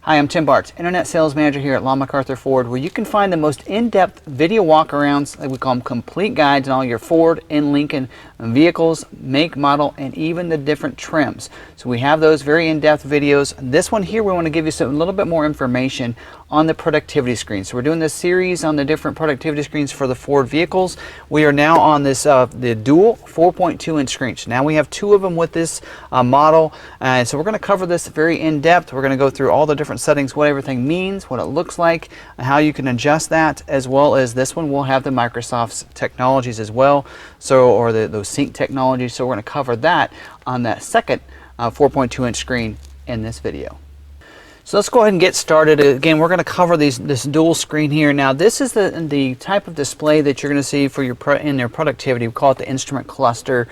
Hi, I'm Tim Bartz, Internet Sales Manager here at McArthur Ford, where you can find the most in-depth video walkarounds, like we call them complete guides, on all your Ford and Lincoln vehicles, make, model, and even the different trims. So we have those very in-depth videos. This one here, we want to give you a little bit more information on the productivity screen. So we're doing this series on the different productivity screens for the Ford vehicles. We are now on this the dual 4.2-inch screens. Now we have two of them with this model, so we're going to cover this very in-depth. We're going to go through all the different settings, what everything means, what it looks like, how you can adjust that, as well as this one will have the Microsoft's technologies as well, so or those sync technologies. So we're going to cover that on that second 4.2-inch screen in this video. So let's go ahead and get started. Again, we're going to cover this dual screen here. Now, this is the type of display that you're going to see for your in their productivity. We call it the instrument cluster.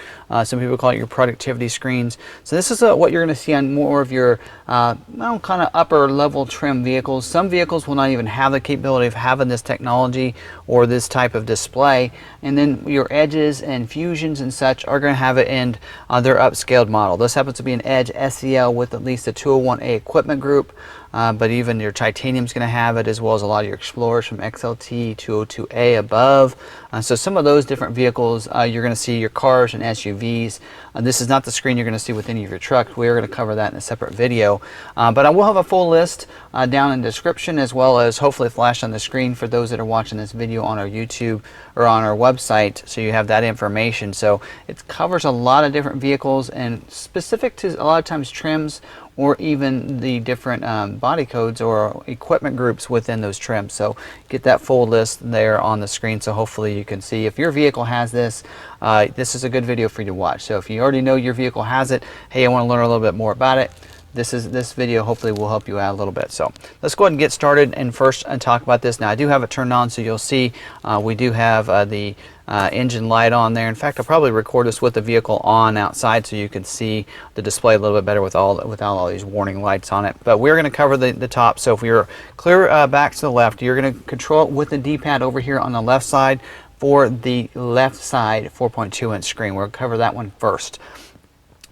Some people call it your productivity screens. So this is what you're going to see on more of your kind of upper level trim vehicles. Some vehicles will not even have the capability of having this technology or this type of display. And then your Edges and Fusions and such are going to have it in their upscaled model. This happens to be an Edge SEL with at least a 201A equipment group. But even your Titanium's going to have it, as well as a lot of your Explorers from XLT, 202A above. So some of those different vehicles, you're going to see your cars and SUVs. This is not the screen you're going to see with any of your trucks. We're going to cover that in a separate video. But I will have a full list down in the description, as well as hopefully flash on the screen for those that are watching this video on our YouTube or on our website, so you have that information. So it covers a lot of different vehicles, and specific to a lot of times trims, or even the different body codes or equipment groups within those trims. So get that full list there on the screen, so hopefully you can see if your vehicle has this. This is a good video for you to watch. So if you already know your vehicle has it, hey, I want to learn a little bit more about it, this video hopefully will help you out a little bit. So let's go ahead and get started and first talk about this. Now, I do have it turned on, so you'll see we do have the engine light on there. In fact, I'll probably record this with the vehicle on outside, so you can see the display a little bit better without all these warning lights on it. But we're going to cover the top. So if you're clear back to the left, you're going to control it with the D-pad over here on the left side for the left side 4.2-inch screen. We'll cover that one first.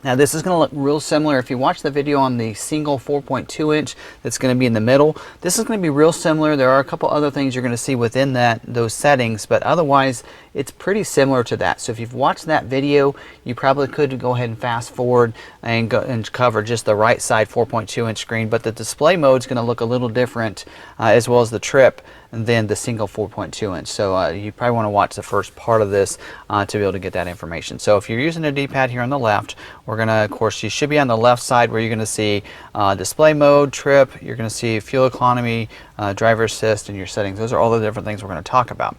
Now, this is going to look real similar. If you watch the video on the single 4.2-inch that's going to be in the middle, this is going to be real similar. There are a couple other things you're going to see within those settings, but otherwise it's pretty similar to that. So if you've watched that video, you probably could go ahead and fast forward and go and cover just the right side 4.2-inch screen, but the display mode is going to look a little different, as well as the trip, than the single 4.2-inch. So you probably want to watch the first part of this to be able to get that information. So if you're using a D-pad here on the left, we're going to, of course, you should be on the left side where you're going to see display mode, trip, you're going to see fuel economy, driver assist, and your settings. Those are all the different things we're going to talk about.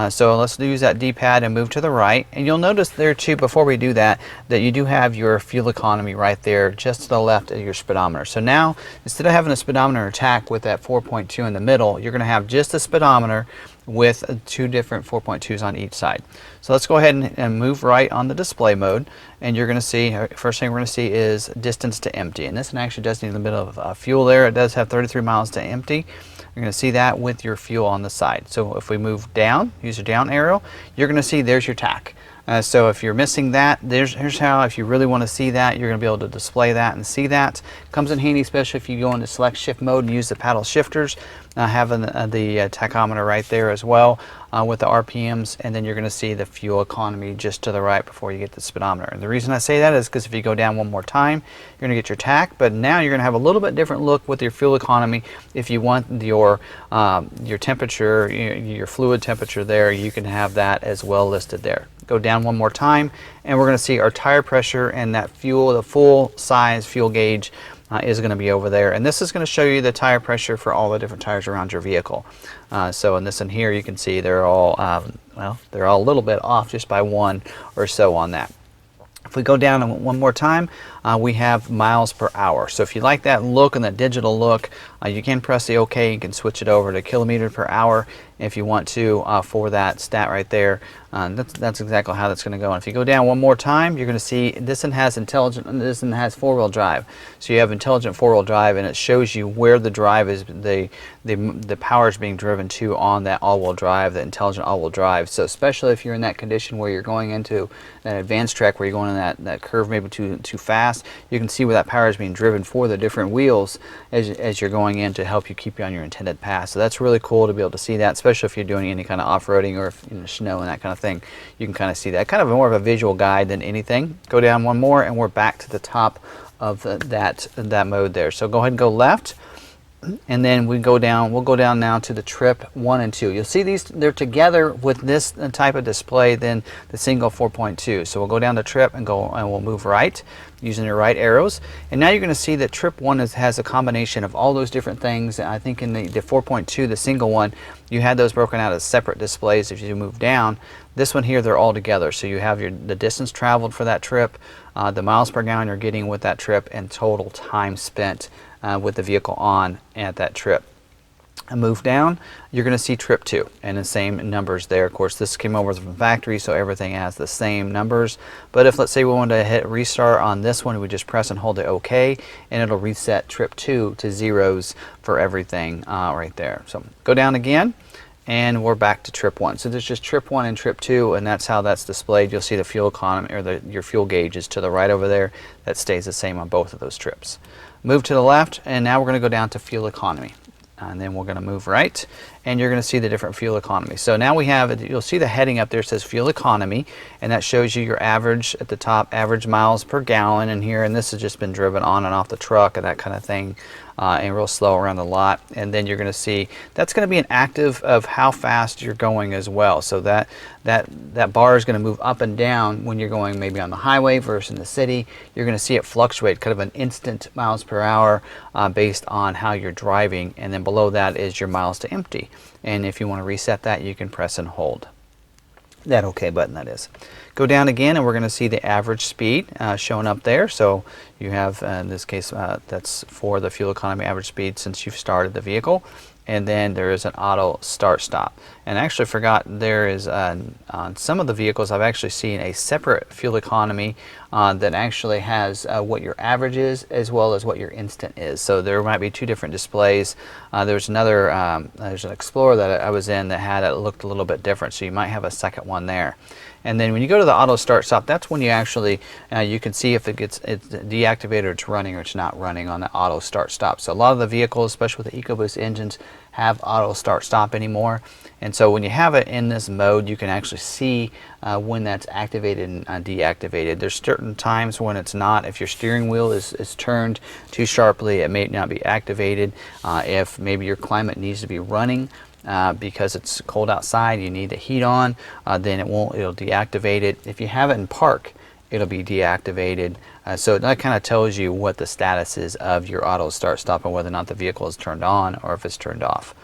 So let's use that D-pad and move to the right. And you'll notice there too, before we do that, that you do have your fuel economy right there just to the left of your speedometer. So now, instead of having a speedometer attack with that 4.2 in the middle, you're going to have just a speedometer with two different 4.2s on each side. So let's go ahead and move right on the display mode, and you're going to see, first thing we're going to see is distance to empty. And this one actually does need a bit of fuel there. It does have 33 miles to empty. You're going to see that with your fuel on the side. So if we move down, use your down arrow, you're going to see there's your TAC. So if you're missing that, here's how, if you really want to see that, you're going to be able to display that and see that. Comes in handy, especially if you go into select shift mode and use the paddle shifters, having the tachometer right there as well with the RPMs, and then you're going to see the fuel economy just to the right before you get the speedometer. And the reason I say that is because if you go down one more time, you're going to get your TAC, but now you're going to have a little bit different look with your fuel economy. If you want your temperature, your fluid temperature there, you can have that as well listed there. Go down one more time, and we're going to see our tire pressure, and that fuel, the full size fuel gauge is going to be over there. And this is going to show you the tire pressure for all the different tires around your vehicle. So in this one here, you can see they're all, well, they're all a little bit off just by one or so on that. If we go down one more time, we have miles per hour. So if you like that look and that digital look, you can press the OK. You can switch it over to kilometer per hour. if you want to for that stat right there. That's exactly how that's going to go. And if you go down one more time, you're going to see this one has this one has four-wheel drive. So you have intelligent four-wheel drive, and it shows you where the drive is, the power is being driven to on that all-wheel drive, the intelligent all-wheel drive. So especially if you're in that condition where you're going into that advanced track, where you're going in that curve maybe too fast, you can see where that power is being driven for the different wheels as you're going in to help you keep you on your intended path. So that's really cool to be able to see that, especially if you're doing any kind of off-roading or if, snow and that kind of thing. You can kind of see that. Kind of more of a visual guide than anything. Go down one more and we're back to the top of that mode there. So go ahead and go left, and then we'll go down now to the trip 1 and 2. You'll see these, they're together with this type of display than the single 4.2. So we'll go down to trip and we'll move right using your right arrows. And now you're going to see that trip 1 has a combination of all those different things. I think in the 4.2, the single one, you had those broken out as separate displays. If you move down, this one here, they're all together. So you have the distance traveled for that trip, the miles per gallon you're getting with that trip, and total time spent with the vehicle on at that trip. And move down, you're going to see trip 2 and the same numbers there. Of course, this came over from factory, so everything has the same numbers. But if, let's say, we wanted to hit restart on this one, we just press and hold the OK, and it'll reset trip 2 to zeros for everything right there. So go down again, and we're back to trip 1. So there's just trip 1 and trip 2, and that's how that's displayed. You'll see the fuel economy, or your fuel gauge is to the right over there. That stays the same on both of those trips. Move to the left, and now we're going to go down to fuel economy. And then we're going to move right, and you're going to see the different fuel economy. So now we have, you'll see the heading up there says fuel economy, and that shows you your average at the top, average miles per gallon in here, and this has just been driven on and off the truck and that kind of thing, and real slow around the lot. And then you're going to see that's going to be an active of how fast you're going as well. So that bar is going to move up and down when you're going maybe on the highway versus in the city. You're going to see it fluctuate, kind of an instant miles per hour based on how you're driving, and then below that is your miles to empty. And if you want to reset that, you can press and hold that OK button, that is. Go down again, and we're going to see the average speed showing up there. So you have, in this case, that's for the fuel economy average speed since you've started the vehicle. And then there is an auto start stop. And I actually forgot, there is on some of the vehicles I've actually seen a separate fuel economy that actually has what your average is as well as what your instant is. So there might be two different displays. There's another, there's an Explorer that I was in that had it looked a little bit different. So you might have a second one there. And then when you go to the auto start stop, that's when you actually, you can see if it's deactivated or it's running or it's not running on the auto start stop. So a lot of the vehicles, especially with the EcoBoost engines, have auto start stop anymore. And so when you have it in this mode, you can actually see when that's activated and deactivated. There's certain times when it's not. If your steering wheel is turned too sharply, it may not be activated. If maybe your climate needs to be running, because it's cold outside, you need the heat on, then it'll deactivate it. If you have it in park, it'll be deactivated. So that kind of tells you what the status is of your auto start stop and whether or not the vehicle is turned on or if it's turned off.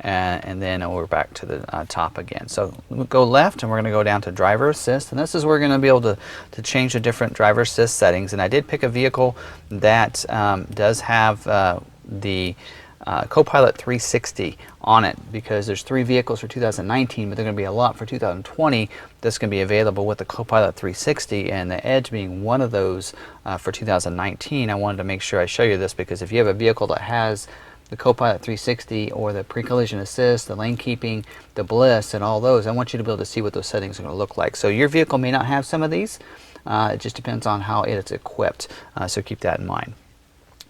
And then we're back to the top again. So we'll go left, and we're going to go down to driver assist, and this is where we're going to be able to change the different driver assist settings. And I did pick a vehicle that does have the Copilot 360 on it, because there's 3 vehicles for 2019, but they're going to be a lot for 2020 that's going to be available with the Copilot 360, and the Edge being one of those for 2019. I wanted to make sure I show you this, because if you have a vehicle that has the Copilot 360 or the pre-collision assist, the lane keeping, the bliss, and all those, I want you to be able to see what those settings are going to look like. So your vehicle may not have some of these. It just depends on how it's equipped, so keep that in mind.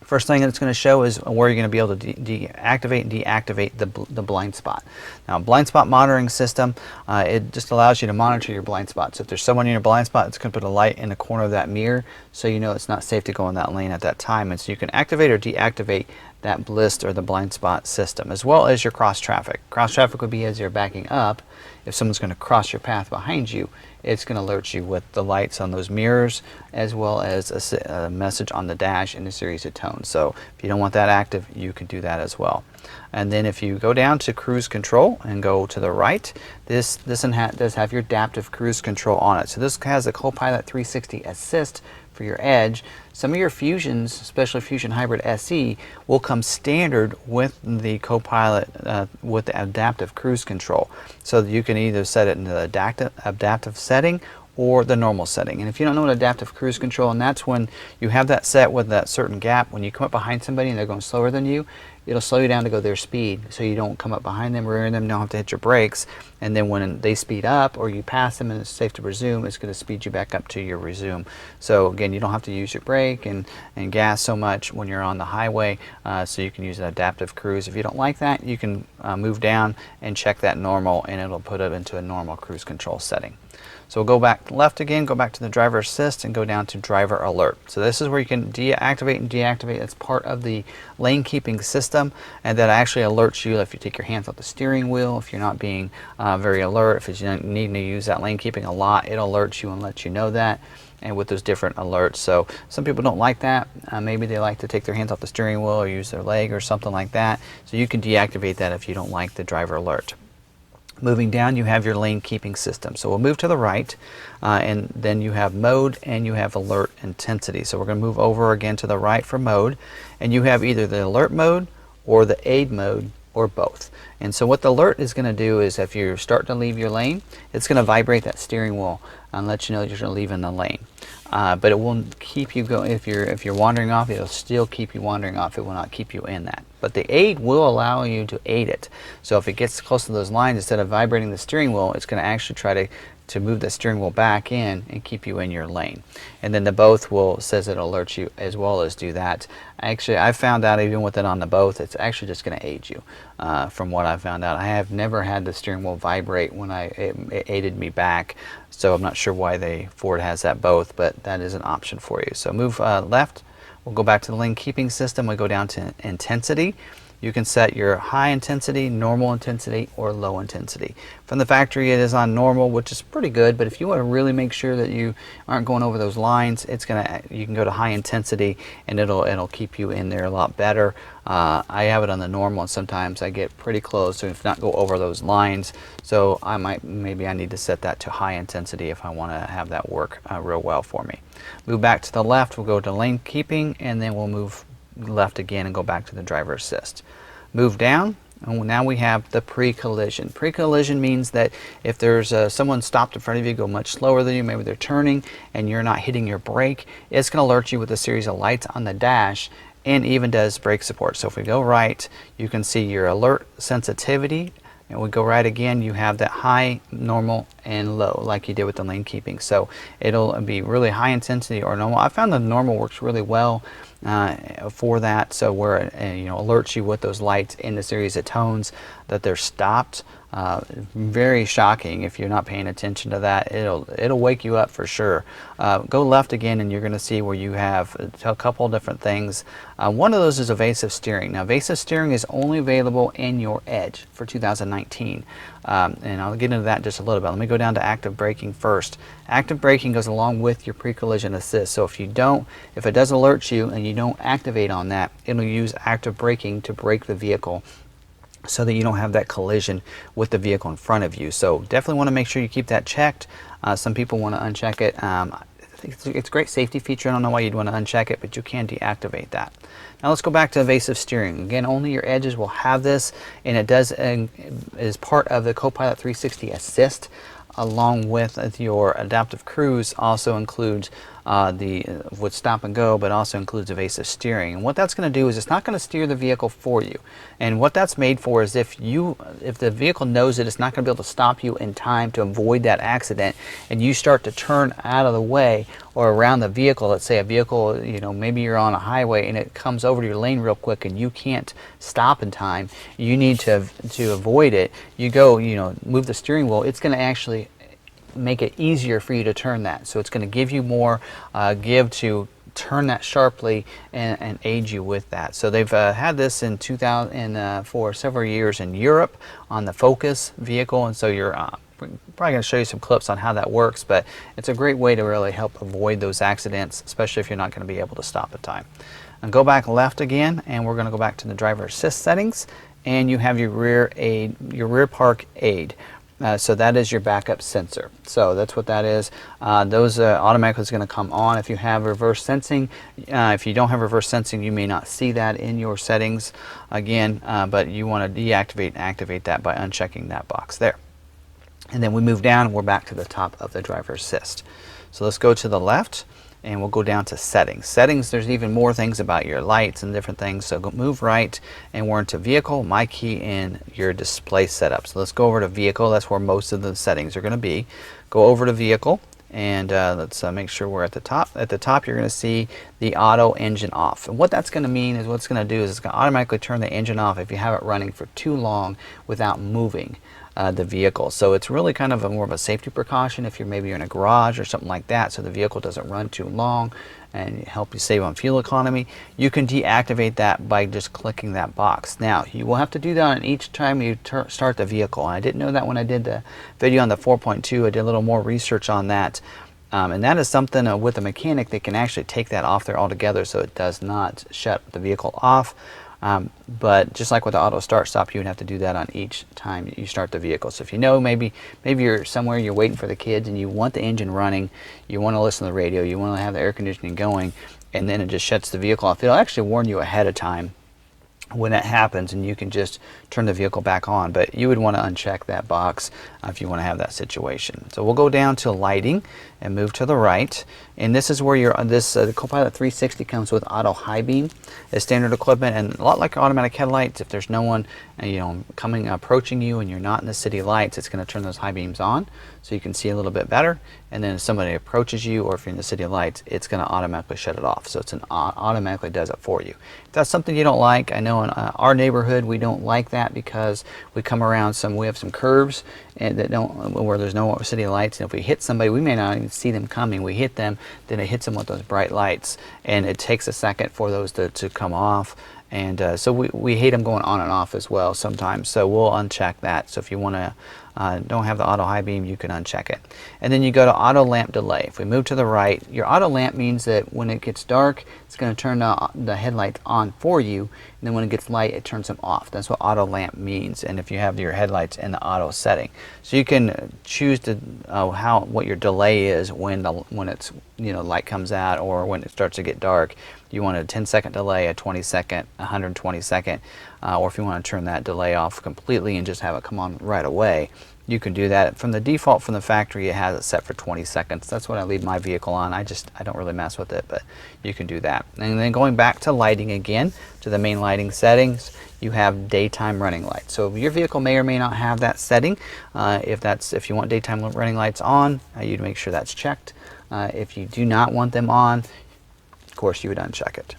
First thing it's going to show is where you're going to be able to deactivate and deactivate the blind spot. Now, blind spot monitoring system, it just allows you to monitor your blind spot. So if there's someone in your blind spot, it's going to put a light in the corner of that mirror, so you know it's not safe to go in that lane at that time. And so you can activate or deactivate that bliss or the blind spot system, as well as your cross traffic. Cross traffic would be as you're backing up. If someone's going to cross your path behind you, it's going to alert you with the lights on those mirrors, as well as a message on the dash in a series of tones. So if you don't want that active, you can do that as well. And then if you go down to cruise control and go to the right, this does have your adaptive cruise control on it. So this has a Copilot 360 assist for your Edge. Some of your Fusions, especially Fusion Hybrid SE, will come standard with the Copilot with the adaptive cruise control. So you can either set it in the adaptive setting or the normal setting. And if you don't know what adaptive cruise control, and that's when you have that set with that certain gap, when you come up behind somebody and they're going slower than you, it'll slow you down to go their speed, so you don't come up behind them, rear them, don't have to hit your brakes. And then when they speed up or you pass them and it's safe to resume, it's going to speed you back up to your resume. So again, you don't have to use your brake and gas so much when you're on the highway, so you can use an adaptive cruise. If you don't like that, you can move down and check that normal, and it'll put it into a normal cruise control setting. So we'll go back left again, go back to the driver assist, and go down to driver alert. So this is where you can deactivate and deactivate. It's part of the lane keeping system, and that actually alerts you if you take your hands off the steering wheel, if you're not being very alert, if you need to use that lane keeping a lot, it alerts you and lets you know that. And with those different alerts. So some people don't like that. Maybe they like to take their hands off the steering wheel or use their leg or something like that. So you can deactivate that if you don't like the driver alert. Moving down, you have your lane keeping system. So we'll move to the right, and then you have mode and you have alert intensity. So we're going to move over again to the right for mode, and you have either the alert mode or the aid mode or both. And so what the alert is going to do is if you're starting to leave your lane, it's going to vibrate that steering wheel and let you know you're leaving the lane. But it won't keep you going. If you're wandering off, it'll still keep you wandering off. It will not keep you in that. But the aid will allow you to aid it. So if it gets close to those lines, instead of vibrating the steering wheel, it's going to actually try to move the steering wheel back in and keep you in your lane. And then the both says it'll alert you as well as do that. Actually, I found out even with it on the both, it's actually just going to aid you. From what I found out, I have never had the steering wheel vibrate when it aided me back. So I'm not sure why Ford has that both, but that is an option for you. So move left. We'll go back to the lane keeping system. We go down to intensity. You can set your high intensity, normal intensity, or low intensity. From the factory, it is on normal, which is pretty good, but if you want to really make sure that you aren't going over those lines, you can go to high intensity, and it'll keep you in there a lot better. I have it on the normal, and sometimes I get pretty close, so if not go over those lines. So maybe I need to set that to high intensity if I want to have that work real well for me. Move back to the left, we'll go to lane keeping, and then we'll move left again and go back to the driver assist. Move down, and now we have the pre-collision. Pre-collision means that if there's someone stopped in front of you, go much slower than you, maybe they're turning and you're not hitting your brake, it's going to alert you with a series of lights on the dash, and even does brake support. So if we go right, you can see your alert sensitivity, and we go right again, you have that high, normal, and low like you did with the lane keeping. So it'll be really high intensity or normal. I found the normal works really well for that, so where it alerts you with those lights in the series of tones that they're stopped. Very shocking if you're not paying attention to that. It'll wake you up for sure. Go left again, and you're going to see where you have a couple of different things. One of those is evasive steering. Now, evasive steering is only available in your Edge for 2019, and I'll get into that in just a little bit. Let me go down to active braking first. Active braking goes along with your pre-collision assist. So if it does alert you and you don't activate on that, it'll use active braking to brake the vehicle, so that you don't have that collision with the vehicle in front of you. So definitely want to make sure you keep that checked. Some people want to uncheck it. I think it's a great safety feature. I don't know why you'd want to uncheck it, but you can deactivate that. Now let's go back to evasive steering. Again, only your Edges will have this, and it is part of the Copilot 360 Assist, along with your adaptive cruise. Also includes with stop and go, but also includes evasive steering. And what that's going to do is it's not going to steer the vehicle for you. And what that's made for is if the vehicle knows that it's not going to be able to stop you in time to avoid that accident, and you start to turn out of the way or around the vehicle. Let's say a vehicle, maybe you're on a highway and it comes over to your lane real quick and you can't stop in time. You need to avoid it. You go, move the steering wheel. It's going to actually make it easier for you to turn that. So it's going to give you more give to turn that sharply and aid you with that. So they've had this in 2000 for several years in Europe on the Focus vehicle, and so you're probably going to show you some clips on how that works, but it's a great way to really help avoid those accidents, especially if you're not going to be able to stop in time. And go back left again, and we're going to go back to the driver assist settings, and you have your rear park aid. So that is your backup sensor. So that's what that is. Those automatically is going to come on if you have reverse sensing. If you don't have reverse sensing, you may not see that in your settings again, but you want to deactivate and activate that by unchecking that box there. And then we move down and we're back to the top of the driver assist. So let's go to the left and we'll go down to settings. Settings, there's even more things about your lights and different things. So go move right and we're into vehicle, MyKey, and your display setup. So let's go over to vehicle. That's where most of the settings are going to be. Go over to vehicle and let's make sure we're at the top. At the top you're going to see the auto engine off. And what that's going to mean is what it's going to do is it's going to automatically turn the engine off if you have it running for too long without moving the vehicle. So it's really kind of more of a safety precaution if you're in a garage or something like that, so the vehicle doesn't run too long and help you save on fuel economy. You can deactivate that by just clicking that box. Now you will have to do that on each time you start the vehicle. And I didn't know that when I did the video on the 4.2. I did a little more research on that. And that is something with a mechanic, they can actually take that off there altogether so it does not shut the vehicle off. But just like with the auto start stop, you would have to do that on each time you start the vehicle. So if you know maybe you're somewhere, you're waiting for the kids and you want the engine running, you want to listen to the radio, you want to have the air conditioning going, and then it just shuts the vehicle off, it'll actually warn you ahead of time when that happens, and you can just turn the vehicle back on. But you would want to uncheck that box if you want to have that situation. So we'll go down to lighting and move to the right, and this is where the Copilot 360 comes with auto high beam as standard equipment, and a lot like automatic headlights. If there's no one approaching you and you're not in the city lights, it's going to turn those high beams on so you can see a little bit better. And then if somebody approaches you, or if you're in the city lights, it's going to automatically shut it off. So it's automatically does it for you. If that's something you don't like, I know in our neighborhood we don't like that because we come around we have some curves and where there's no city lights, and if we hit somebody, we may not even see them coming. We hit them, then it hits them with those bright lights, and it takes a second for those to come off. And so we hate them going on and off as well sometimes. So we'll uncheck that. So if you want to don't have the auto high beam, you can uncheck it. And then you go to auto lamp delay. If we move to the right, your auto lamp means that when it gets dark, it's going to turn the headlights on for you, and then when it gets light, it turns them off. That's what auto lamp means. And if you have your headlights in the auto setting, so you can choose to what your delay is when it's light comes out, or when it starts to get dark. You want a 10-second delay, a 20-second, 120-second, or if you want to turn that delay off completely and just have it come on right away, you can do that. From the default from the factory, it has it set for 20 seconds. That's what I leave my vehicle on. I don't really mess with it, but you can do that. And then going back to lighting again, to the main lighting settings, you have daytime running lights. So your vehicle may or may not have that setting. If you want daytime running lights on, you'd make sure that's checked. If you do not want them on, of course you would uncheck it.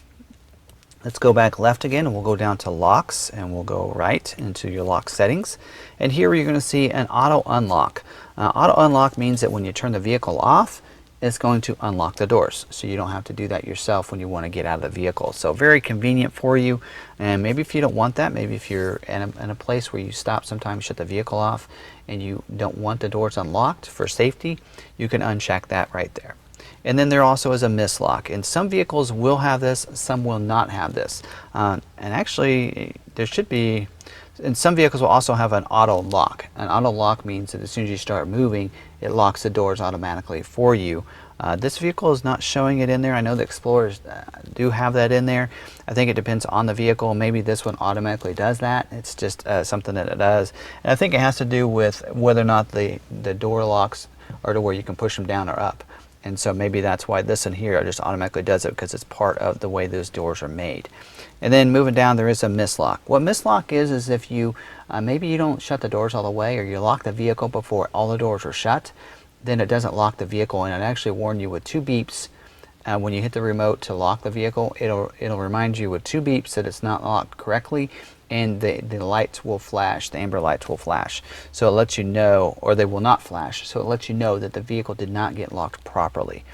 Let's go back left again, and we'll go down to locks, and we'll go right into your lock settings. And here you're going to see an auto unlock. Auto unlock means that when you turn the vehicle off, it's going to unlock the doors, so you don't have to do that yourself when you want to get out of the vehicle. So very convenient for you. And maybe if you don't want that, maybe if you're in a place where you stop sometimes, shut the vehicle off, and you don't want the doors unlocked for safety, you can uncheck that right there. And then there also is a mislock, and some vehicles will have this, some will not have this. And actually there should be, and some vehicles will also have an auto lock. An auto lock means that as soon as you start moving, it locks the doors automatically for you. This vehicle is not showing it in there. I know the Explorers do have that in there. I think it depends on the vehicle. Maybe this one automatically does that. It's just something that it does. And I think it has to do with whether or not the door locks are to where you can push them down or up. And so maybe that's why this in here just automatically does it, because it's part of the way those doors are made. And then moving down, there is a mislock. What mislock is if you maybe you don't shut the doors all the way, or you lock the vehicle before all the doors are shut, then it doesn't lock the vehicle, and it actually warn you with 2 beeps. When you hit the remote to lock the vehicle, it'll remind you with 2 beeps that it's not locked correctly, and the lights will flash, the amber lights will flash. So it lets you know, or they will not flash, so it lets you know that the vehicle did not get locked properly.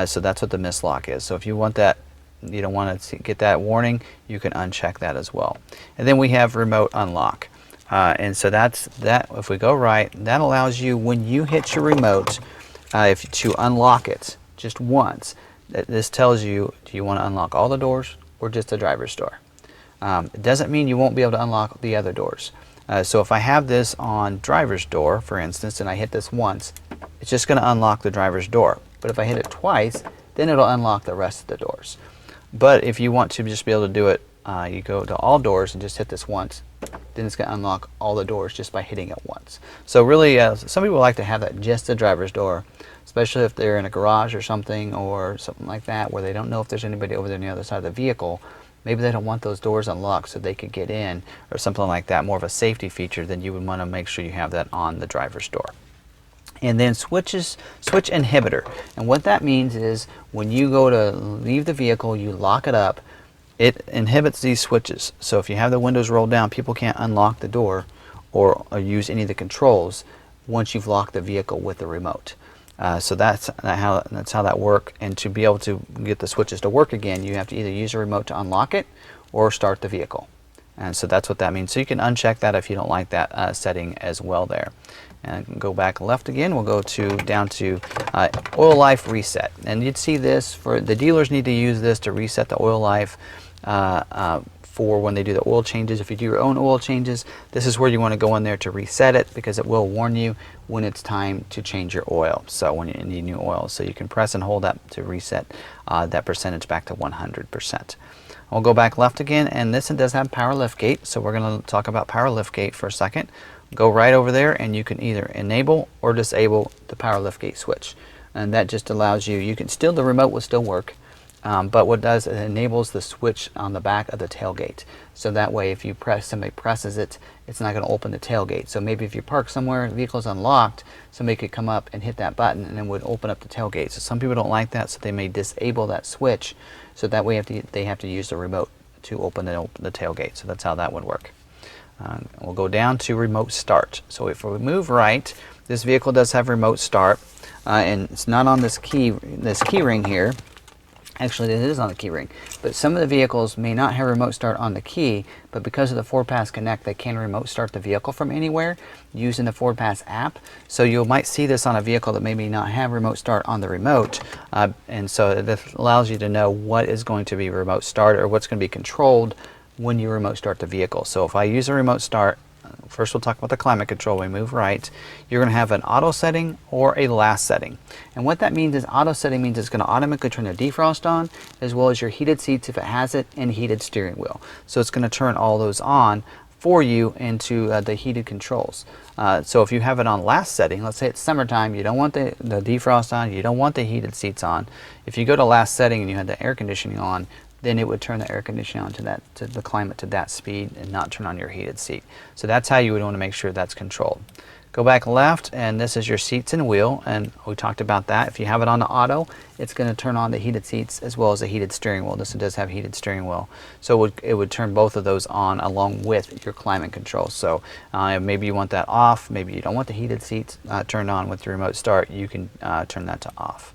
So that's what the mislock is. So if you want that, you don't want to get that warning, you can uncheck that as well. And then we have remote unlock. And so that's that. If we go right, that allows you, when you hit your remote, to unlock it just once. This tells you, do you want to unlock all the doors or just the driver's door? It doesn't mean you won't be able to unlock the other doors. So if I have this on driver's door, for instance, and I hit this once, it's just going to unlock the driver's door. But if I hit it twice, then it'll unlock the rest of the doors. But if you want to just be able to do it, you go to all doors and just hit this once, then it's going to unlock all the doors just by hitting it once. So really, some people like to have that just the driver's door, especially if they're in a garage or something like that, where they don't know if there's anybody over there on the other side of the vehicle. Maybe they don't want those doors unlocked so they could get in or something like that, more of a safety feature. Then you would want to make sure you have that on the driver's door. And then switch inhibitor. And what that means is when you go to leave the vehicle, you lock it up, it inhibits these switches. So if you have the windows rolled down, people can't unlock the door or use any of the controls once you've locked the vehicle with the remote. So that's how that works. And to be able to get the switches to work again, you have to either use a remote to unlock it or start the vehicle. And so that's what that means. So you can uncheck that if you don't like that setting as well there. And go back left again. We'll go down to oil life reset. And you'd see this for the dealers need to use this to reset the oil life for when they do the oil changes. If you do your own oil changes, this is where you want to go in there to reset it, because it will warn you when it's time to change your oil. So when you need new oil, so you can press and hold that to reset that percentage back to 100%. We'll go back left again, and this one does have power lift gate, so we're going to talk about power lift gate for a second. Go right over there, and you can either enable or disable the power lift gate switch, and that just allows you can still, the remote will still work, but what it does, it enables the switch on the back of the tailgate. So that way, if somebody presses it, it's not going to open the tailgate. So maybe if you park somewhere, the vehicle's unlocked, somebody could come up and hit that button, and it would open up the tailgate. So some people don't like that, so they may disable that switch. So that way, they have to use the remote to open the tailgate. So that's how that would work. We'll go down to remote start. So if we move right, this vehicle does have remote start, and it's not on this key ring here. Actually, it is on the key ring, but some of the vehicles may not have remote start on the key, but because of the FordPass Connect, they can remote start the vehicle from anywhere using the FordPass app. So you might see this on a vehicle that maybe not have remote start on the remote, and so this allows you to know what is going to be remote start or what's going to be controlled when you remote start the vehicle. So if I use a remote start, first we'll talk about the climate control. We move right. You're going to have an auto setting or a last setting. And what that means is auto setting means it's going to automatically turn the defrost on, as well as your heated seats if it has it, and heated steering wheel. So it's going to turn all those on for you into the heated controls. So if you have it on last setting, let's say it's summertime, you don't want the defrost on, you don't want the heated seats on. If you go to last setting and you had the air conditioning on, then it would turn the air conditioning on to the climate to that speed and not turn on your heated seat. So that's how you would want to make sure that's controlled. Go back left, and this is your seats and wheel, and we talked about that. If you have it on the auto, it's going to turn on the heated seats as well as the heated steering wheel. This one does have heated steering wheel, so it would turn both of those on along with your climate control. So maybe you want that off, maybe you don't want the heated seats turned on with the remote start, you can turn that to off.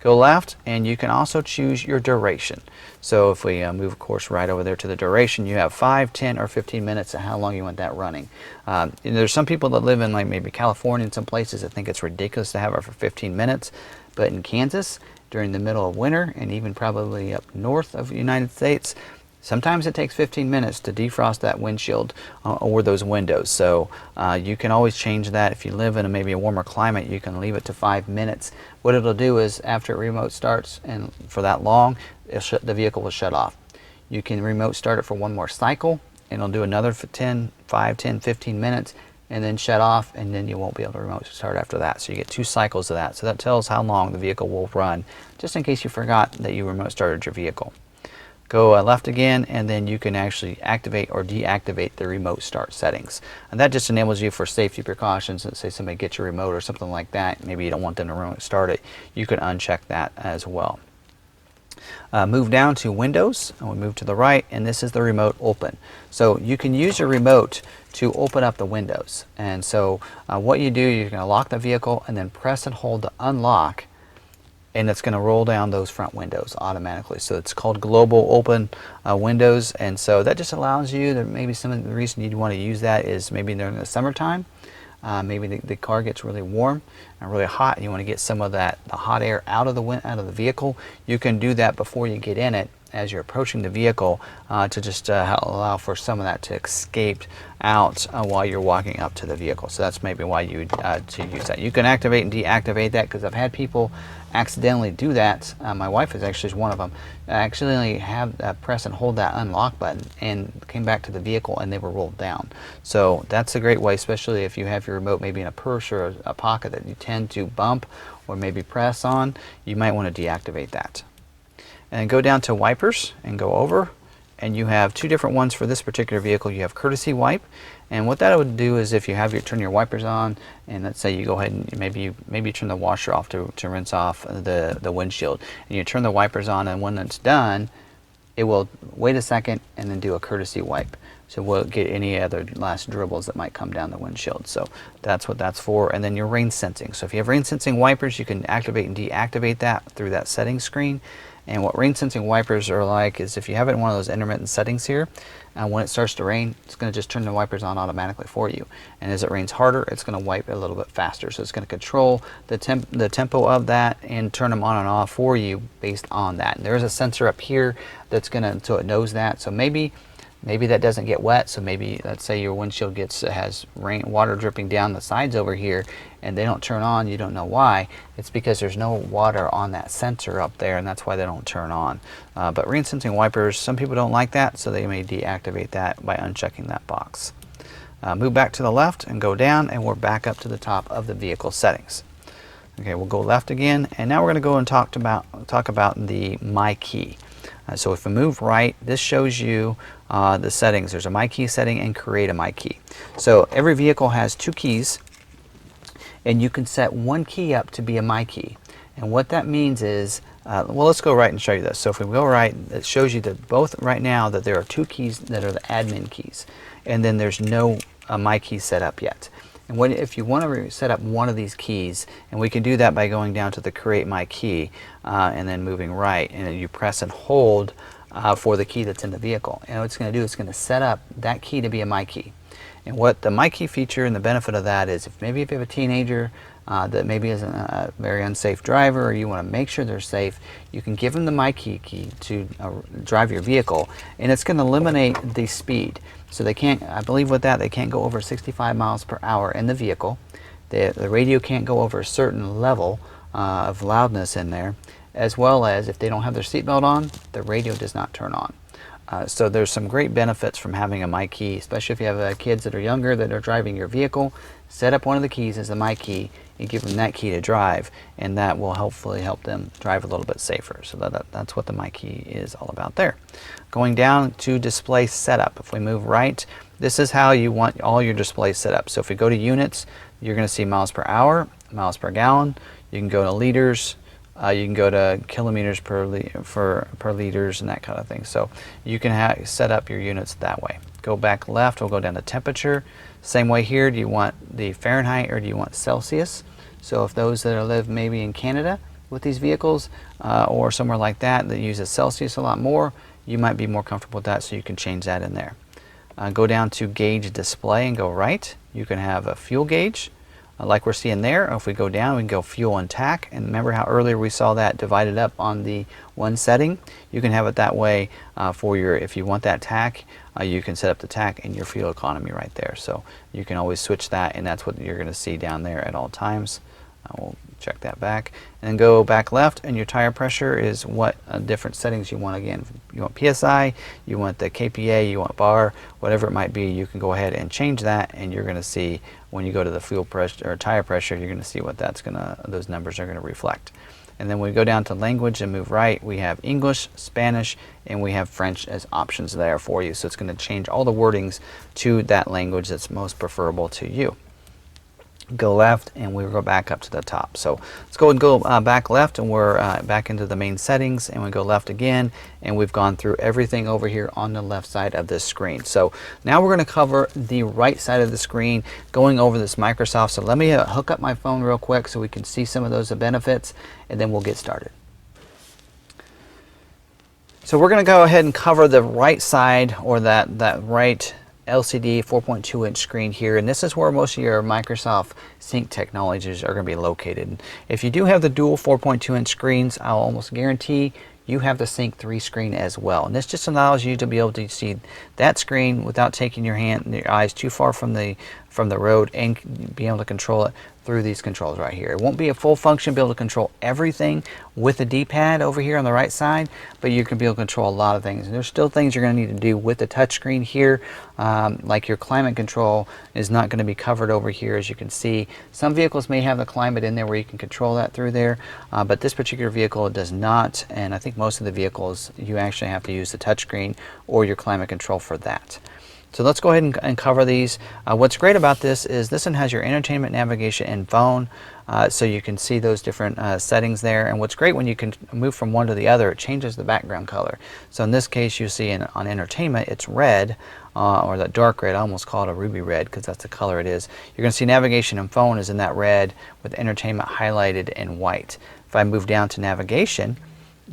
Go left, and you can also choose your duration. So if we move, of course, right over there to the duration, you have 5, 10, or 15 minutes of how long you want that running. And there's some people that live in like maybe California and some places that think it's ridiculous to have it for 15 minutes. But in Kansas, during the middle of winter, and even probably up north of the United States, sometimes it takes 15 minutes to defrost that windshield or those windows. So you can always change that. If you live in maybe a warmer climate, you can leave it to 5 minutes. What it'll do is after it remote starts, and for that long, the vehicle will shut off. You can remote start it for one more cycle, and it'll do another for 5, 10, 15 minutes, and then shut off, and then you won't be able to remote start after that. So you get 2 cycles of that. So that tells how long the vehicle will run, just in case you forgot that you remote started your vehicle. Go left again, and then you can actually activate or deactivate the remote start settings. And that just enables you for safety precautions. Let's say somebody gets your remote or something like that, maybe you don't want them to remote start it, you can uncheck that as well. Move down to Windows, and we move to the right, and this is the remote open. So you can use your remote to open up the windows. And so what you do, you're going to lock the vehicle and then press and hold the unlock, and it's going to roll down those front windows automatically. So it's called global open windows, and so that just allows you that maybe some of the reason you'd want to use that is maybe during the summertime. Maybe the car gets really warm and really hot, and you want to get some of the hot air out of the vehicle. You can do that before you get in it, as you're approaching the vehicle to just allow for some of that to escape out while you're walking up to the vehicle. So that's maybe why you to use that. You can activate and deactivate that, because I've had people accidentally do that. My wife is actually one of them. Accidentally have press and hold that unlock button and came back to the vehicle and they were rolled down. So that's a great way, especially if you have your remote maybe in a purse or a pocket that you tend to bump or maybe press on. You might want to deactivate that. And go down to wipers and go over, and you have two different ones for this particular vehicle. You have courtesy wipe, and what that would do is if you have turn your wipers on, and let's say you go ahead and maybe you turn the washer off to rinse off the windshield, and you turn the wipers on, and when it's done, it will wait a second and then do a courtesy wipe. So we'll get any other last dribbles that might come down the windshield. So that's what that's for. And then your rain sensing. So if you have rain sensing wipers, you can activate and deactivate that through that settings screen. And what rain sensing wipers are like is if you have it in one of those intermittent settings here, when it starts to rain, it's going to just turn the wipers on automatically for you. And as it rains harder, it's going to wipe a little bit faster. So it's going to control the tempo of that and turn them on and off for you based on that. And there's a sensor up here that's going to, so it knows that. So maybe that doesn't get wet, so maybe let's say your windshield has water dripping down the sides over here and they don't turn on. You don't know why. It's because there's no water on that sensor up there, and that's why they don't turn on. But rain sensing wipers, some people don't like that, so they may deactivate that by unchecking that box. Move back to the left and go down, and we're back up to the top of the vehicle settings. Okay, we'll go left again, and now we're going to go and talk about the MyKey. So if we move right, this shows you the settings. There's a MyKey setting and create a MyKey. So every vehicle has two keys, and you can set one key up to be a MyKey. And what that means is, well, let's go right and show you this. So if we go right, it shows you that both right now that there are two keys that are the admin keys, and then there's no MyKey set up yet. And if you want to set up one of these keys, and we can do that by going down to the Create MyKey and then moving right, and you press and hold for the key that's in the vehicle. And what it's going to do is it's going to set up that key to be a MyKey. And what the MyKey feature and the benefit of that is, if you have a teenager that maybe is a very unsafe driver, or you want to make sure they're safe, you can give them the MyKey key to drive your vehicle, and it's going to eliminate the speed. So they can't, I believe with that, they can't go over 65 miles per hour in the vehicle. The radio can't go over a certain level of loudness in there, as well as if they don't have their seatbelt on, the radio does not turn on. So there's some great benefits from having a MyKey, especially if you have kids that are younger that are driving your vehicle. Set up one of the keys as a MyKey and give them that key to drive, and that will hopefully help them drive a little bit safer. So that's what the MyKey is all about there. Going down to display setup, if we move right, this is how you want all your displays set up. So if we go to units, you're going to see miles per hour, miles per gallon. You can go to liters. You can go to kilometers per liters and that kind of thing. So you can set up your units that way. Go back left, we'll go down to temperature. Same way here, do you want the Fahrenheit or do you want Celsius? So if those that live maybe in Canada with these vehicles or somewhere like that uses Celsius a lot more, you might be more comfortable with that, so you can change that in there. Go down to gauge display and go right. You can have a fuel gauge. Like we're seeing there. If we go down, we can go fuel and tack, and remember how earlier we saw that divided up on the one setting. You can have it that way for your, if you want that tack, you can set up the tack and your fuel economy right there. So you can always switch that, and that's what you're going to see down there at all times. We'll check that back, and then go back left, and your tire pressure is what different settings you want. Again, you want PSI, you want the KPA, you want bar, whatever it might be, you can go ahead and change that, and you're going to see when you go to the fuel pressure or tire pressure, you're going to see what those numbers are going to reflect. And then we go down to language and move right, we have English, Spanish, and we have French as options there for you. So it's going to change all the wordings to that language that's most preferable to you. Go left, and we go back up to the top. So let's go and go back left, and we're back into the main settings, and we go left again, and we've gone through everything over here on the left side of this screen. So now we're going to cover the right side of the screen, going over this Microsoft. So let me hook up my phone real quick so we can see some of those benefits, and then we'll get started. So we're going to go ahead and cover the right side, or that right LCD 4.2-inch screen here, and this is where most of your Microsoft Sync technologies are going to be located. If you do have the dual 4.2-inch screens, I'll almost guarantee you have the Sync 3 screen as well. And this just allows you to be able to see that screen without taking your eyes too far from the road, and be able to control it through these controls right here. It won't be a full function, be able to control everything with the D-pad over here on the right side, but you can be able to control a lot of things. And there's still things you're going to need to do with the touchscreen here, like your climate control is not going to be covered over here, as you can see. Some vehicles may have the climate in there where you can control that through there, but this particular vehicle does not, and I think most of the vehicles you actually have to use the touchscreen or your climate control for that. So let's go ahead and cover these. What's great about this is this one has your entertainment, navigation, and phone, so you can see those different settings there. And what's great, when you can move from one to the other, it changes the background color. So in this case, you see on entertainment, it's red, or that dark red. I almost call it a ruby red because that's the color it is. You're going to see navigation and phone is in that red with entertainment highlighted in white. If I move down to navigation,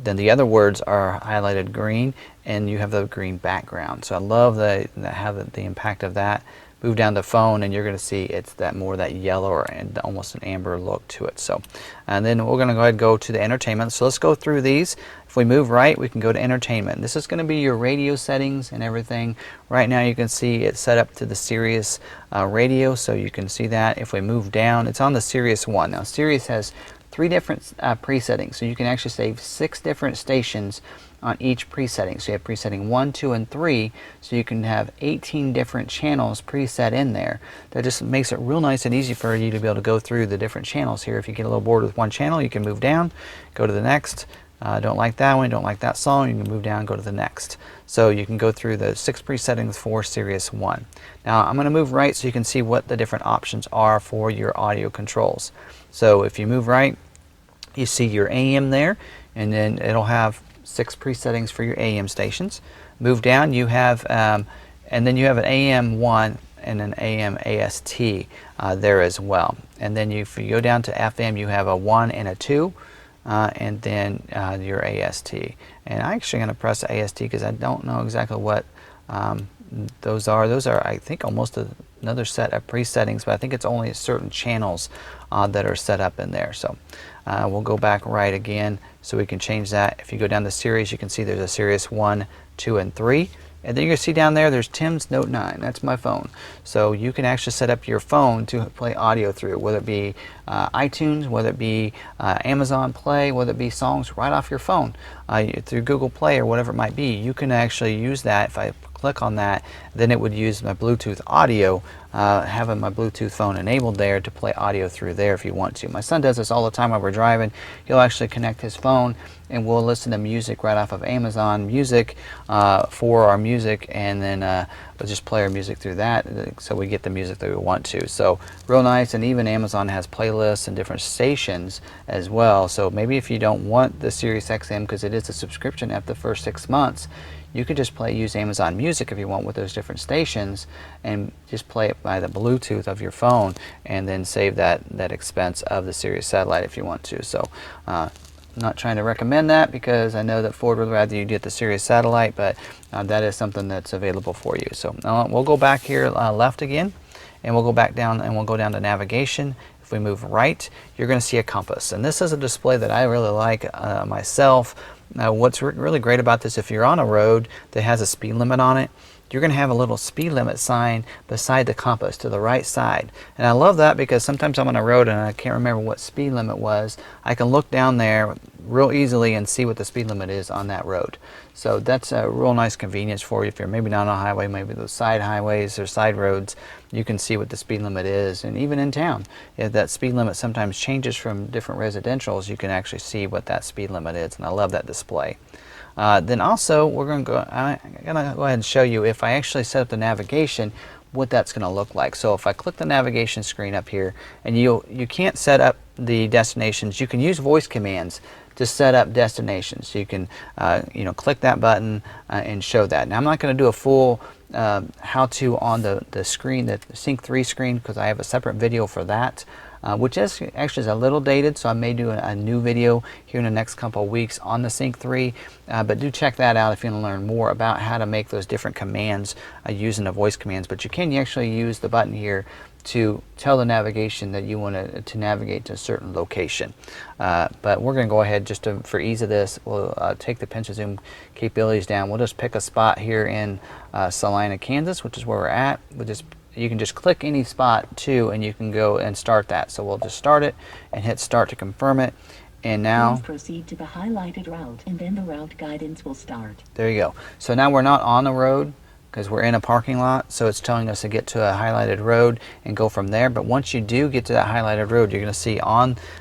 then the other words are highlighted green, and you have the green background. So I love the impact of that. Move down to phone, and you're going to see it's that yellow and almost an amber look to it. So, and then we're going to go ahead and go to the entertainment. So let's go through these. If we move right, we can go to entertainment. This is going to be your radio settings and everything. Right now you can see it's set up to the Sirius radio, so you can see that. If we move down, it's on the Sirius 1. Now Sirius has 3 different presettings, so you can actually save 6 different stations on each presetting. So you have presetting 1, 2, and 3, so you can have 18 different channels preset in there. That just makes it real nice and easy for you to be able to go through the different channels here. If you get a little bored with one channel, you can move down, go to the next. Don't like that one, don't like that song, you can move down and go to the next. So you can go through the 6 presettings for Sirius 1. Now I'm going to move right so you can see what the different options are for your audio controls. So if you move right, you see your AM there, and then it'll have 6 presettings for your AM stations. Move down, you have, and then you have an AM 1 and an AM AST there as well. And then if you go down to FM, you have a 1 and a 2, and then your AST. And I'm actually going to press AST because I don't know exactly what those are. Those are, I think, almost another set of presettings, but I think it's only certain channels that are set up in there. So we'll go back right again so we can change that. If you go down the series, you can see there's a Sirius 1, 2, and 3. And then you're going to see down there's Tim's Note 9. That's my phone. So you can actually set up your phone to play audio through, whether it be iTunes, whether it be Amazon Play, whether it be songs right off your phone, through Google Play or whatever it might be. You can actually use that. If I click on that, then it would use my Bluetooth audio, having my Bluetooth phone enabled there to play audio through there if you want to. My son does this all the time while we're driving. He'll actually connect his phone, and we'll listen to music right off of Amazon Music for our music, and then we'll just play our music through that, so we get the music that we want to. So real nice. And even Amazon has playlists and different stations as well. So maybe if you don't want the Sirius XM because it is a subscription after the first 6 months, you could just use Amazon Music if you want with those different stations, and just play it by the Bluetooth of your phone, and then save that expense of the Sirius satellite if you want to. So I'm not trying to recommend that because I know that Ford would rather you get the Sirius satellite, but that is something that's available for you. So we'll go back here left again, and we'll go back down, and we'll go down to navigation. If we move right, you're going to see a compass, and this is a display that I really like myself. Now what's really great about this, if you're on a road that has a speed limit on it, you're going to have a little speed limit sign beside the compass to the right side. And I love that because sometimes I'm on a road and I can't remember what speed limit was. I can look down there real easily and see what the speed limit is on that road. So that's a real nice convenience for you. If you're maybe not on a highway, maybe those side highways or side roads, you can see what the speed limit is. And even in town, if that speed limit sometimes changes from different residentials, you can actually see what that speed limit is. And I love that display. Then also, I'm going to go ahead and show you, if I actually set up the navigation, what that's going to look like. So if I click the navigation screen up here, and you can't set up the destinations, you can use voice commands to set up destinations. So you can click that button and show that. Now I'm not going to do a full how-to on the screen, the Sync 3 screen, because I have a separate video for that. which is actually is a little dated, so I may do a new video here in the next couple of weeks on the Sync 3, but do check that out if you want to learn more about how to make those different commands using the voice commands. But you can actually use the button here to tell the navigation that you want to navigate to a certain location. But we're going to go ahead, just for ease of this, we'll take the pinch and zoom capabilities down. We'll just pick a spot here in Salina, Kansas, which is where we're at. You can just click any spot too, and you can go and start that. So we'll just start it and hit start to confirm it. And now please proceed to the highlighted route, and then the route guidance will start. There you go. So now we're not on the road, because we're in a parking lot, so it's telling us to get to a highlighted road and go from there. But once you do get to that highlighted road, you're going to see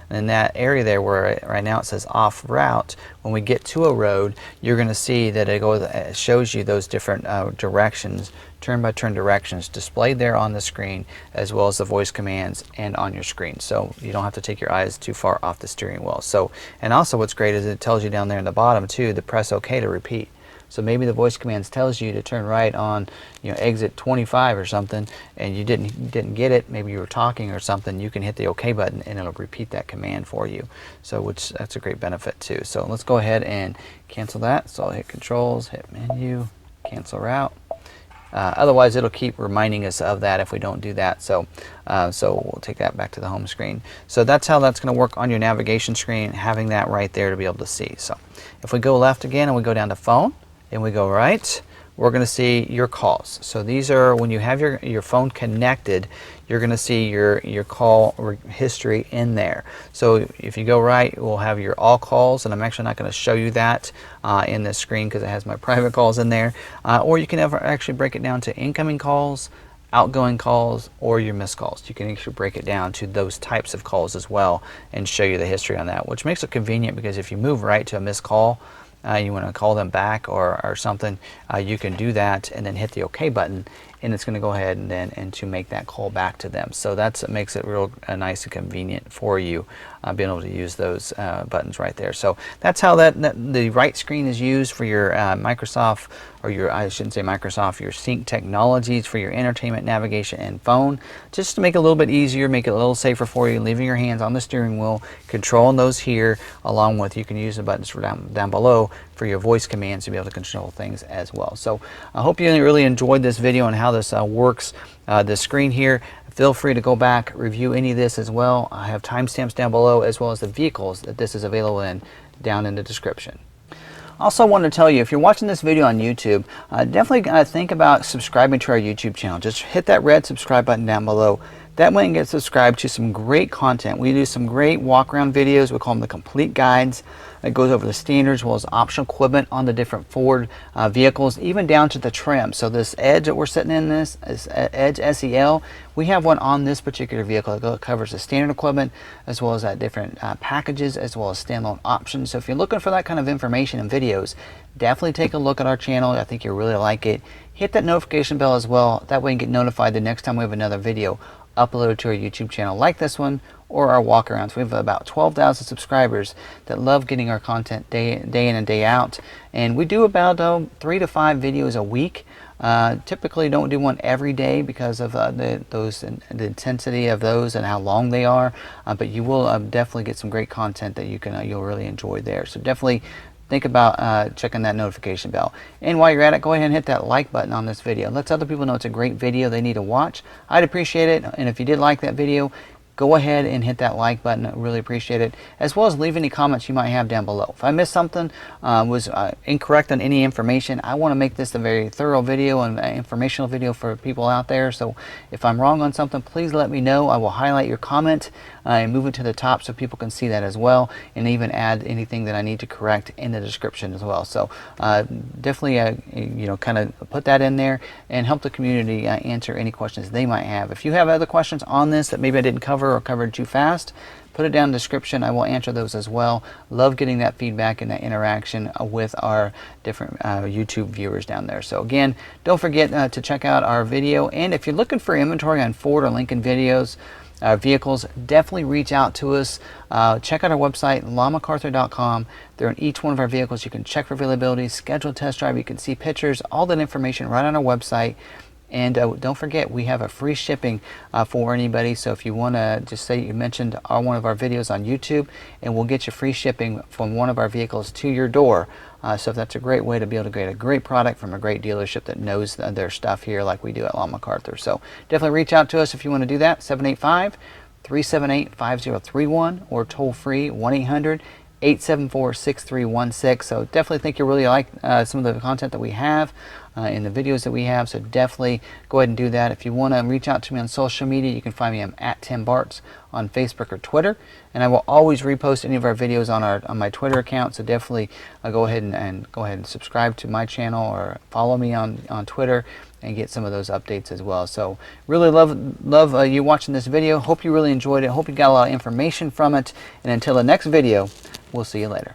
in that area there where right now it says off route, when we get to a road, you're going to see that it shows you those different directions, turn-by-turn directions displayed there on the screen, as well as the voice commands and on your screen. So you don't have to take your eyes too far off the steering wheel. So, and also what's great is it tells you down there in the bottom too to press OK to repeat. So maybe the voice commands tells you to turn right on, exit 25 or something, and you didn't get it. Maybe you were talking or something. You can hit the OK button, and it'll repeat that command for you. So that's a great benefit too. So let's go ahead and cancel that. So I'll hit Controls, hit Menu, cancel route. Otherwise, it'll keep reminding us of that if we don't do that. So we'll take that back to the home screen. So that's how that's going to work on your navigation screen, having that right there to be able to see. So if we go left again and we go down to Phone, and we go right, we're going to see your calls. So these are when you have your phone connected, you're going to see your call history in there. So if you go right, we'll have your all calls, and I'm actually not going to show you that in this screen because it has my private calls in there. Or you can actually break it down to incoming calls, outgoing calls, or your missed calls. You can actually break it down to those types of calls as well and show you the history on that, which makes it convenient because if you move right to a missed call, you want to call them back or something, you can do that and then hit the OK button, and it's going to go ahead and to make that call back to them. So that makes it real nice and convenient for you being able to use those buttons right there. So that's how the right screen is used for your Microsoft, or I shouldn't say Microsoft, your Sync technologies for your entertainment, navigation, and phone, just to make it a little bit easier, make it a little safer for you, leaving your hands on the steering wheel, controlling those here, along with you can use the buttons for down below for your voice commands to be able to control things as well. So I hope you really enjoyed this video on how this works. This screen here, feel free to go back, review any of this as well. I have timestamps down below, as well as the vehicles that this is available in down in the description. Also want to tell you, if you're watching this video on YouTube, definitely think about subscribing to our YouTube channel. Just hit that red subscribe button down below. That way you can get subscribed to some great content. We do some great walk around videos. We call them the complete guides. It goes over the standards as well as optional equipment on the different Ford vehicles, even down to the trim. So this Edge that we're sitting in, this is Edge SEL. We have one on this particular vehicle that covers the standard equipment as well as different packages as well as standalone options. So if you're looking for that kind of information and videos, definitely take a look at our channel. I think you'll really like it. Hit that notification bell as well. That way you get notified the next time we have another video uploaded to our YouTube channel like this one or our walk-arounds. We have about 12,000 subscribers that love getting our content day in and day out, and we do about 3 to 5 videos a week. Typically don't do one every day because of the intensity of those and how long they are, but you will definitely get some great content that you'll really enjoy there. So definitely think about checking that notification bell. And while you're at it, go ahead and hit that like button on this video. Let other people know it's a great video they need to watch. I'd appreciate it. And if you did like that video, go ahead and hit that like button. I really appreciate it. As well as leave any comments you might have down below. If I missed something, was incorrect on any information, I want to make this a very thorough video and informational video for people out there. So if I'm wrong on something, please let me know. I will highlight your comment and move it to the top so people can see that as well, and even add anything that I need to correct in the description as well. So definitely kind of put that in there and help the community answer any questions they might have. If you have other questions on this that maybe I didn't cover or covered too fast, put it down in the description. I will answer those as well. Love getting that feedback and that interaction with our different YouTube viewers down there. So again, don't forget to check out our video, and if you're looking for inventory on Ford or Lincoln vehicles, definitely reach out to us. Check out our website, McArthur.com. They're in each one of our vehicles. You can check for availability, schedule a test drive, you can see pictures, all that information right on our website. And don't forget, we have a free shipping for anybody. So if you want to just say you mentioned one of our videos on YouTube, and we'll get you free shipping from one of our vehicles to your door. So that's a great way to be able to get a great product from a great dealership that knows their stuff here like we do at McArthur. So definitely reach out to us if you want to do that. 785-378-5031 or toll free 1-800-874-6316. So definitely think you'll really like some of the content that we have in the videos that we have. So definitely go ahead and do that. If you want to reach out to me on social media, you can find me at Tim Bartz on Facebook or Twitter, and I will always repost any of our videos on my Twitter account. So definitely go ahead and subscribe to my channel or follow me on Twitter and get some of those updates as well. So really love you watching this video. Hope you really enjoyed it. Hope you got a lot of information from it. And until the next video, we'll see you later.